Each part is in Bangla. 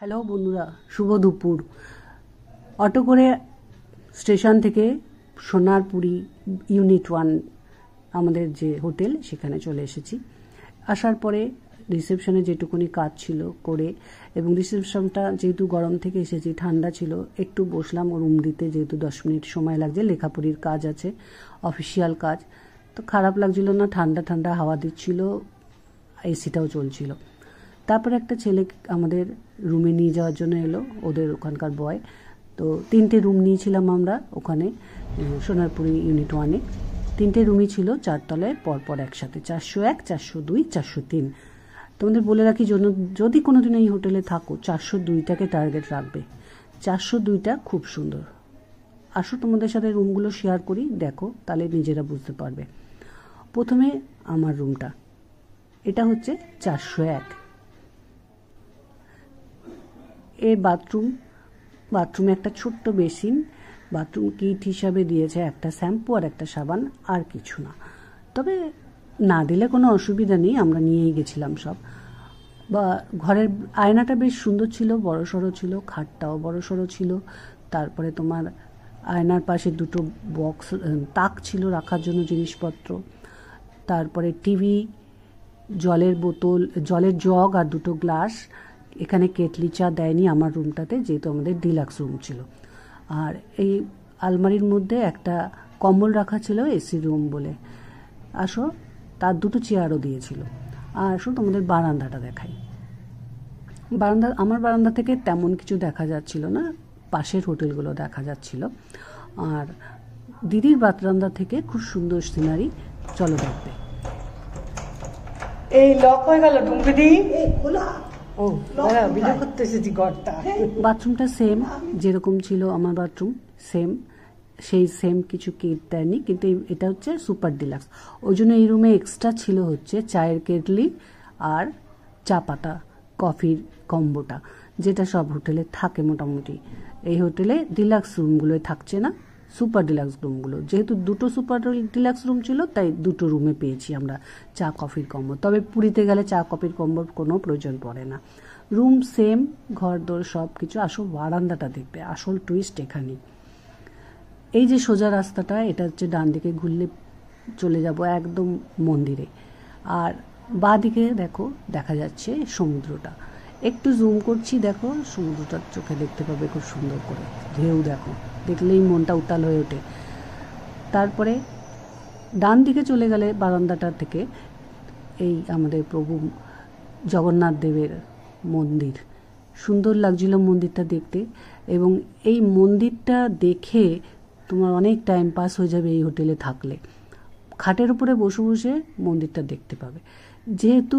হ্যালো বন্ধুরা, শুভ দুপুর। অটো করে স্টেশন থেকে সোনারপুরি ইউনিট 1 আমাদের যে হোটেল সেখানে চলে এসেছি। আসার পরে রিসেপশনে যেটুকুনি কাজ ছিল করে, এবং রিসেপশনটা যেহেতু গরম থেকে এসেছি ঠান্ডা ছিল, একটু বসলাম রুম দিতে, যেহেতু 10 মিনিট সময় লাগছে, লেখাপড়ির কাজ আছে, অফিসিয়াল কাজ। তো খারাপ লাগছিল না, ঠান্ডা ঠান্ডা হাওয়া দিচ্ছিল, এসিটাও চলছিল। তারপরে একটা ছেলে আমাদের রুমে নিয়ে যাওয়ার জন্য এলো, ওদের ওখানকার বয়। তো 3টে রুম নিয়েছিলাম আমরা ওখানে সোনারপুরি ইউনিট 1-এ। 3টে রুমই ছিল 4 তলায় পরপর একসাথে, 401, 402, 403। তোমাদের বলে রাখি, যদি কোনোদিন এই হোটেলে থাকো 402টাকে টার্গেট রাখবে। 402টা খুব সুন্দর। আসো তোমাদের সাথে রুমগুলো শেয়ার করি, দেখো, তাহলে নিজেরা বুঝতে পারবে। প্রথমে আমার রুমটা, এটা হচ্ছে 401। এর বাথরুমে একটা ছোট্ট বেসিন, বাথরুম কিট হিসাবে দিয়েছে একটা শ্যাম্পু আর একটা সাবান, আর কিছু না। তবে না দিলে কোনো অসুবিধা নেই, আমরা নিয়েই গেছিলাম সব। বা ঘরের আয়নাটা বেশ সুন্দর ছিল, বড়সড় ছিল, খাটটাও বড়সড় ছিল। তারপরে তোমার আয়নার পাশে 2টো বক্স, তাক ছিল রাখার জন্য জিনিসপত্র। তারপরে টিভি, জলের বোতল, জলের জগ আর 2টো গ্লাস। এখানে কেটলি চা দেয়নি আমার রুমটাতে, যেহেতু আমাদের ডিলাক্স রুম ছিল। আর এই আলমারির মধ্যে একটা কম্বল রাখা ছিল, এসি রুম বলে। আসো, তার 2টো চেয়ারও দিয়েছিল। আর আসো তোমাদের বারান্দাটা দেখাই। আমার বারান্দা থেকে তেমন কিছু দেখা যাচ্ছিল না, পাশের হোটেলগুলো দেখা যাচ্ছিল। আর দিদির বারান্দা থেকে খুব সুন্দর সিনারি, চলো দেখবে। এই লক হয়ে গেল টুম্পিদি, ও দাঁড়া, ভিডিও করতে এসেছি ঘরটা। বাথরুমটা সেম যেরকম ছিল আমার বাথরুম, সেম কিছু কিট দেয়নি, কিন্তু এটা হচ্ছে সুপার ডিলাক্স। ওই জন্য এই রুমে এক্সট্রা ছিল হচ্ছে চায়ের কেটলি আর চা পাতা, কফির কম্বোটা, যেটা সব হোটেলে থাকে মোটামুটি। এই হোটেলে ডিলাক্স রুমগুলোয় থাকছে না, সুপার ডিলাক্স রুমগুলো। যেহেতু 2টো সুপার ডিলাক্স রুম ছিল, তাই 2টো রুমে পেয়েছি আমরা চা কফির কম্বো। তবে পুরীতে গেলে চা কফির কম্বোর কোনো প্রয়োজন পড়ে না। রুম সেম, ঘর দোর সব কিছু। আসো বারান্দাটা দেখবে, আসল টুইস্ট এখানেই। এই যে সোজা রাস্তাটা, এটা হচ্ছে ডান দিকে ঘুরলে চলে যাব একদম মন্দিরে। আর বাঁ দিকে দেখো, দেখা যাচ্ছে সমুদ্রটা। একটু জুম করছি, দেখো সমুদ্রটা চোখে দেখতে পাবে খুব সুন্দর করে। ঢেউ দেখো, দেখলেই মনটা উতাল হয়ে ওঠে। তারপরে ডান দিকে চলে গেলে বারান্দাটা থেকে এই আমাদের প্রভু জগন্নাথ দেবের মন্দির। সুন্দর লাগছিল মন্দিরটা দেখতে, এবং এই মন্দিরটা দেখে তোমার অনেক টাইম পাস হয়ে যাবে এই হোটেলে থাকলে। খাটের উপরে বসে বসে মন্দিরটা দেখতে পাবে। যেহেতু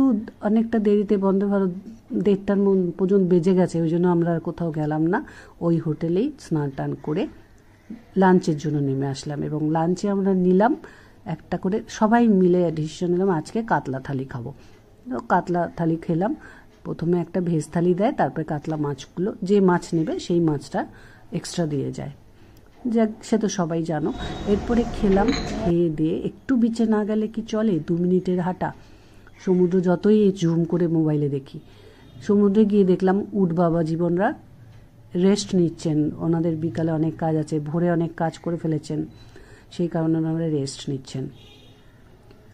অনেকটা দেরিতে বন্দে ভারত 1:30টার পর্যন্ত বেজে গেছে, ওই জন্য আমরা আর কোথাও গেলাম না, ওই হোটেলেই স্নান টান করে লাঞ্চের জন্য নেমে আসলাম। এবং লাঞ্চে আমরা নিলাম একটা করে, সবাই মিলে ডিসিশন নিলাম আজকে কাতলা থালি খাবো। তো কাতলা থালি খেলাম। প্রথমে একটা ভেজ থালি দেয়, তারপরে কাতলা মাছগুলো, যে মাছ নেবে সেই মাছটা এক্সট্রা দিয়ে যায়, যাক সে তো সবাই জানো। এরপরে খেলাম, খেয়ে দিয়ে একটু বিচে না গেলে কি চলে, 2 মিনিটের হাঁটা। সমুদ্র যতই জুম করে মোবাইলে দেখি, সমুদ্রে গিয়ে দেখলাম উট বাবা জীবনরা রেস্ট নিচ্ছেন। ওনাদের বিকালে অনেক কাজ আছে, ভোরে অনেক কাজ করে ফেলেছেন, সেই কারণে ওনারা রেস্ট নিচ্ছেন।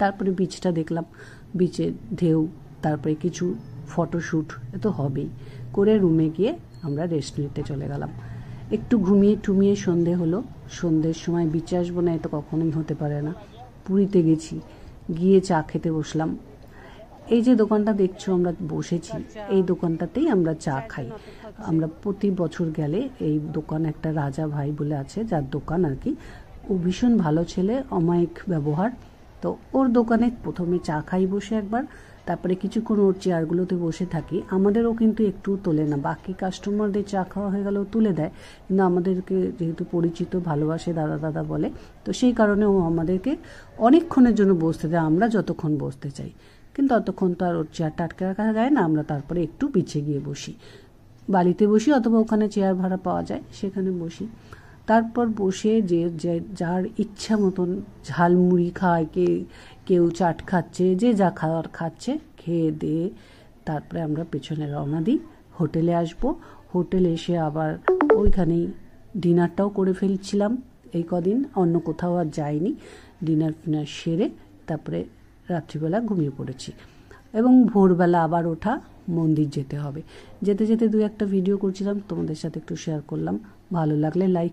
তারপরে বিচটা দেখলাম, বিচে ঢেউ, তারপরে কিছু ফটোশ্যুট তো হবেই করে রুমে গিয়ে আমরা রেস্ট নিতে চলে গেলাম। একটু ঘুমিয়ে টুমিয়ে সন্ধে হলো। সন্ধ্যের সময় বিচে আসবো না, এটা কখনোই হতে পারে না। পুরীতে গেছি, গিয়ে চা খেতে বসলাম। এই যে দোকানটা দেখছো আমরা বসেছি, এই দোকানটাতেই আমরা চা খাই। আমরা প্রতি বছর গেলে এই দোকান, একটা রাজা ভাই বলে আছে যার দোকান আর কি, ও ভীষণ ভালো ছেলে, অমায়িক ব্যবহার। তো ওর দোকানে প্রথমে চা খাই বসে একবার, তারপরে কিছুক্ষণ ওর চেয়ারগুলোতে বসে থাকি। আমাদেরও কিন্তু একটু তোলে না, বাকি কাস্টমারদের চা খাওয়া হয়ে গেলেও তুলে দেয়, কিন্তু আমাদেরকে যেহেতু পরিচিত, ভালোবাসে, দাদা দাদা বলে, তো সেই কারণে ও আমাদেরকে অনেকক্ষণের জন্য বসতে দেয়, আমরা যতক্ষণ বসতে চাই। কিন্তু অতক্ষণ তো আর ওর চেয়ারটা আটকে রাখা যায় না, আমরা তারপরে একটু পিছিয়ে গিয়ে বসি, বাড়িতে বসি, অথবা ওখানে চেয়ার ভাড়া পাওয়া যায় সেখানে বসি। তারপর বসে যে যার ইচ্ছা মতন ঝালমুড়ি খায়, কেউ চাট খাচ্ছে, যে যা খাওয়ার খাচ্ছে, খেয়ে দিয়ে তারপরে আমরা পেছনে রওনা দিই হোটেলে আসব। হোটেলে এসে আবার ওইখানেই ডিনারটাও করে ফেলছিলাম এই কদিন, অন্য কোথাও আর যাইনি। ডিনার ফিনার সেরে তারপরে রাত্রিবেলা ঘুমিয়ে পড়েছি এবং ভোরবেলা আবার ওঠা, মন্দির যেতে হবে। যেতে যেতে 2-1টা ভিডিও করছিলাম, তোমাদের সাথে একটু শেয়ার করলাম। ভালো লাগলে লাইক